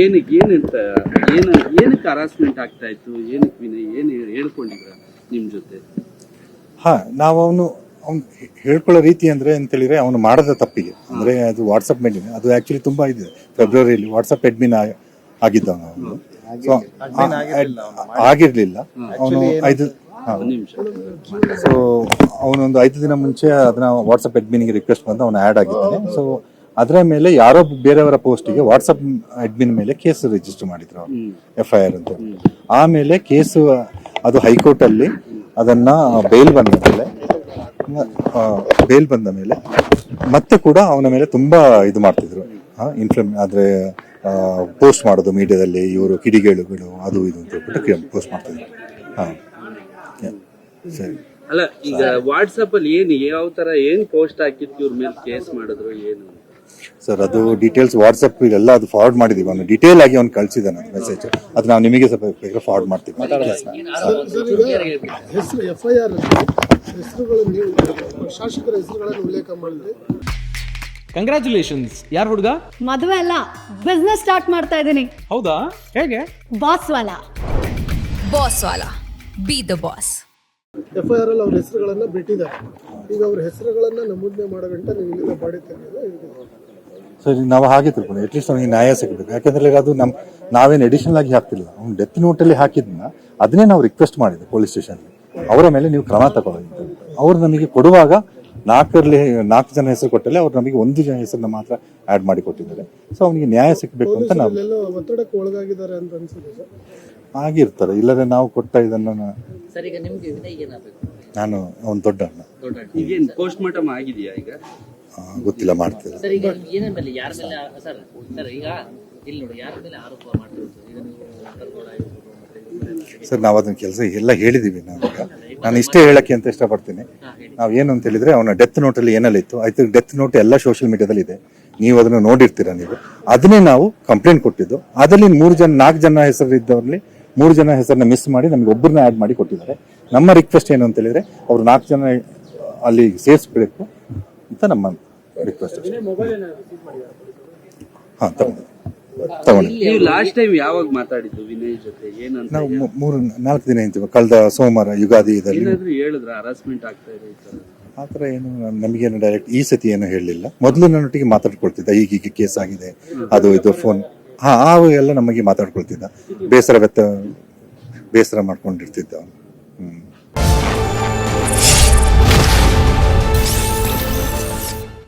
ಏನಕ್ಕೆ ಹರಾಸ್ಮೆಂಟ್ ಆಗ್ತಾ ಇತ್ತು, ಏನಕ್ಕೆ ವಿನಯ್ ಏನು ಹೇಳ್ಕೊಂಡಿದ್ರ ನಿಮ್ ಜೊತೆ? ನಾವು ಅವ್ನು ಹೇಳ್ಕೊಳ್ಳೋ ರೀತಿ ಅಂದ್ರೆ ಅಂತ ಹೇಳಿದ್ರೆ ಅವನು ಮಾಡದ ತಪ್ಪಿಗೆ ಅಂದ್ರೆ ಅದು ವಾಟ್ಸಪ್ ಮೇಲಿನ ಅದು ಆಕ್ಚುಲಿ ತುಂಬಾ ಇದೆ. ಫೆಬ್ರವರಿಯಲ್ಲಿ ವಾಟ್ಸಪ್ ಅಡ್ಮಿನ್ ಆಗಿದ್ದ ಅವನು ಆಗಿರ್ಲಿಲ್ಲ. ಅವನು 5 ಸೊ ಅವನೊಂದು 5 ದಿನ ಮುಂಚೆ ಅದನ್ನ ವಾಟ್ಸಪ್ ಅಡ್ಮಿನ್ಗೆ ರಿಕ್ವೆಸ್ಟ್ ಬಂದು ಅವನು ಆ್ಯಡ್ ಆಗಿದ್ದಾನೆ. ಸೊ ಅದರ ಮೇಲೆ ಯಾರೋ ಬೇರೆಯವರ ಪೋಸ್ಟಿಗೆ ವಾಟ್ಸಪ್ ಅಡ್ಮಿನ್ ಮೇಲೆ ಕೇಸ್ ರಿಜಿಸ್ಟರ್ ಮಾಡಿದ್ರು ಅವರು, FIR ಅಂತ. ಆಮೇಲೆ ಕೇಸು ಅದು ಹೈಕೋರ್ಟ್ ಅಲ್ಲಿ ಅದನ್ನ ಬೇಲ್ ಬಂದ ಮೇಲೆ ಮತ್ತೆ ಕೂಡ ಅವನ ಮೇಲೆ ತುಂಬಾ ಇದು ಮಾಡ್ತಿದ್ರು, ಆದ್ರೆ ಪೋಸ್ಟ್ ಮಾಡೋದು ಮೀಡಿಯಾದಲ್ಲಿ, ಇವರು ಕಿಡಿಗೇಳುಗಳು ಅದು ಇದು ಅಂತ ಹೇಳ್ಬಿಟ್ಟು ಪೋಸ್ಟ್ ಮಾಡ್ತಿದ್ರು. ಸರಿ. ಅಲ್ಲ, ಈಗ ವಾಟ್ಸಪ್ ಅಲ್ಲಿ ಯಾವ ತರ ಪೋಸ್ಟ್ ಹಾಕಿತ್ತು ಇವ್ರ ಮೇಲೆ ಕೇಸ್ ಮಾಡಿದ್ರು ಏನು ಸರ್? ಅದು ಡೀಟೇಲ್ಸ್ ವಾಟ್ಸಪ್ ಎಲ್ಲ ಅದು ಫಾರ್ವರ್ಡ್ ಮಾಡಿದೀವಿ. ಅವನು ಡೀಟೇಲ್ ಆಗಿ ಅವ್ನು ಕಳ್ಸಿದ್ದಾನೆ ಮೆಸೇಜ್, ಅದು ನಾವು ನಿಮಗೆ ಸ್ವಲ್ಪ ಫಾರ್ವರ್ಡ್ ಮಾಡ್ತೀವಿ. ಶಾಸಕರ ಹೆಸರುಗಳನ್ನು ಉಲ್ಲೇಖ ಮಾಡಿದ್ರೆ ಕಂಗ್ರ್ಯಾಚುಲೇಷನ್ಸ್. ಯಾರು ಹುಡುಗ? ಮದುವೆ ಅಲ್ಲ, ಬಿಸ್ನೆಸ್ ಸ್ಟಾರ್ಟ್ ಮಾಡ್ತಾ ಇದ್ದೀನಿ. ಹೌದಾ? ಹೇಗೆ? Boss Vala. B the boss. FIR ಅಲ್ಲಿ ಅವ್ರ ಹೆಸರುಗಳನ್ನ ಬಿಟ್ಟಿದ್ದಾರೆ. ಈಗ ಅವ್ರ ಹೆಸರುಗಳನ್ನ ನಮೂದನೆ ಮಾಡೋ ಗಂಟ ನೀವು ಇಲ್ಲಿಂದ ಬಾಡಿ ತೆಗೆಯೋದು ಸರಿ. ನಾವು ಹಾಗೆ ತಿಳ್ಕೊಂಡು ಅಟ್ಲೀಸ್ಟ್ ಅವನಿಗೆ ನ್ಯಾಯ ಸಿಗಬೇಕು. ಯಾಕಂದ್ರೆ ಅದು ನಾವೇನು ಎಡಿಷನಲ್ ಆಗಿ ಹಾಕ್ತಿಲ್ಲ. ಅವ್ನು ಡೆತ್ ನೋಟಲ್ಲಿ ಹಾಕಿದ್ನ ಅದನ್ನೇ ನಾವು ರಿಕ್ವೆಸ್ಟ್ ಮಾಡಿದ್ವಿ ಪೊಲೀಸ್ ಸ್ಟೇಷನ್. ಅವರ ಮೇಲೆ ನೀವು ಕ್ರಮ ತಗೊಳ್ಳಿ. ಅವ್ರು ನಮಗೆ ಕೊಡುವಾಗ 4 ಜನ ಹೆಸರು ಕೊಟ್ಟಲ್ಲಿ ಅವ್ರು ನಮಗೆ 1 ಜನ ಹೆಸರನ್ನ ಮಾತ್ರ ಆಡ್ ಮಾಡಿ ಕೊಟ್ಟಿದ್ದಾರೆ. ಸೊ ಅವನಿಗೆ ನ್ಯಾಯ ಸಿಗಬೇಕು ಅಂತ ನಾವು ಒತ್ತಡಕ್ಕೆ ಒಳಗಾಗಿದ್ದಾರೆ ಅಂತ ಅನ್ಸುತ್ತೆ. ಆಗಿರ್ತಾರೆ, ಇಲ್ಲದೆ ನಾವು ಕೊಟ್ಟ ಇದನ್ನ ನಾನು ಅವನ್ ದೊಡ್ಡ ಅಣ್ಣ. ಪೋಸ್ಟ್ ಮಾರ್ಟಮ್ ಆಗಿದೆಯಾ ಈಗ? ಗೊತ್ತಿಲ್ಲ, ಮಾಡ್ತಿಲ್ಲ. ಸರ್ ನಾವು ಅದನ್ನ ಕೆಲಸ ಎಲ್ಲ ಹೇಳಿದೀವಿ. ನಾನು ಇಷ್ಟೇ ಹೇಳಕ್ಕೆ ಅಂತ ಇಷ್ಟಪಡ್ತೀನಿ. ನಾವು ಏನು ಅಂತ ಹೇಳಿದ್ರೆ ಅವನ ಡೆತ್ ನೋಟಲ್ಲಿ ಏನೆಲ್ಲ ಇತ್ತು, ಆಯ್ತು ಡೆತ್ ನೋಟ್ ಎಲ್ಲ ಸೋಷಿಯಲ್ ಮೀಡಿಯಾದಲ್ಲಿ ಇದೆ, ನೀವು ಅದನ್ನು ನೋಡಿರ್ತೀರಾ. ನೀವು ಅದನ್ನೇ ನಾವು ಕಂಪ್ಲೇಂಟ್ ಕೊಟ್ಟಿದ್ದು. ಅದರಲ್ಲಿ 4 ಜನ ಹೆಸರು ಇದ್ದವರಲ್ಲಿ 3 ಜನ ಹೆಸರನ್ನ ಮಿಸ್ ಮಾಡಿ ನಮ್ಗೆ ಒಬ್ಬರನ್ನ ಆಡ್ ಮಾಡಿ ಕೊಟ್ಟಿದ್ದಾರೆ. ನಮ್ಮ ರಿಕ್ವೆಸ್ಟ್ ಏನು ಅಂತ ಹೇಳಿದ್ರೆ ಅವ್ರು 4 ಜನ ಅಲ್ಲಿ ಸೇರಿಸ್ಬೇಕು ಅಂತ ನಮ್ಮ ರಿಕ್ವೆಸ್ಟ್. ನೀವು ಲಾಸ್ಟ್ ಟೈಮ್ ಯಾವಾಗ ಮಾತಾಡಿದ್ದು ವಿನಯ್ ಜೊತೆ? ಏನಂತ? ನಾವು 3-4 ದಿನ ಇಂತೀವಿ. ಕಳೆದ ಸೋಮವಾರ ಯುಗಾದಿ ಇದರಲ್ಲಿ ಹೇಳಿದ್ರ ಹರಾಸ್ಮೆಂಟ್ ಆಗ್ತಾ ಇದೆ ಆ ಥರ ಏನು ನಮಗೇನು ಡೈರೆಕ್ಟ್ ಈ ಸತಿ ಏನು ಹೇಳಲಿಲ್ಲ. ಮೊದಲು ನನ್ನೊಟ್ಟಿಗೆ ಮಾತಾಡ್ಕೊಳ್ತಿದ್ದ, ಈಗ ಕೇಸ್ ಆಗಿದೆ ಅದು ಇದು ಫೋನ್ ಎಲ್ಲ ನಮಗೆ ಮಾತಾಡ್ಕೊಳ್ತಿದ್ದ. ಬೇಸರ ಮಾಡ್ಕೊಂಡಿರ್ತಿದ್ದ ಅವನು.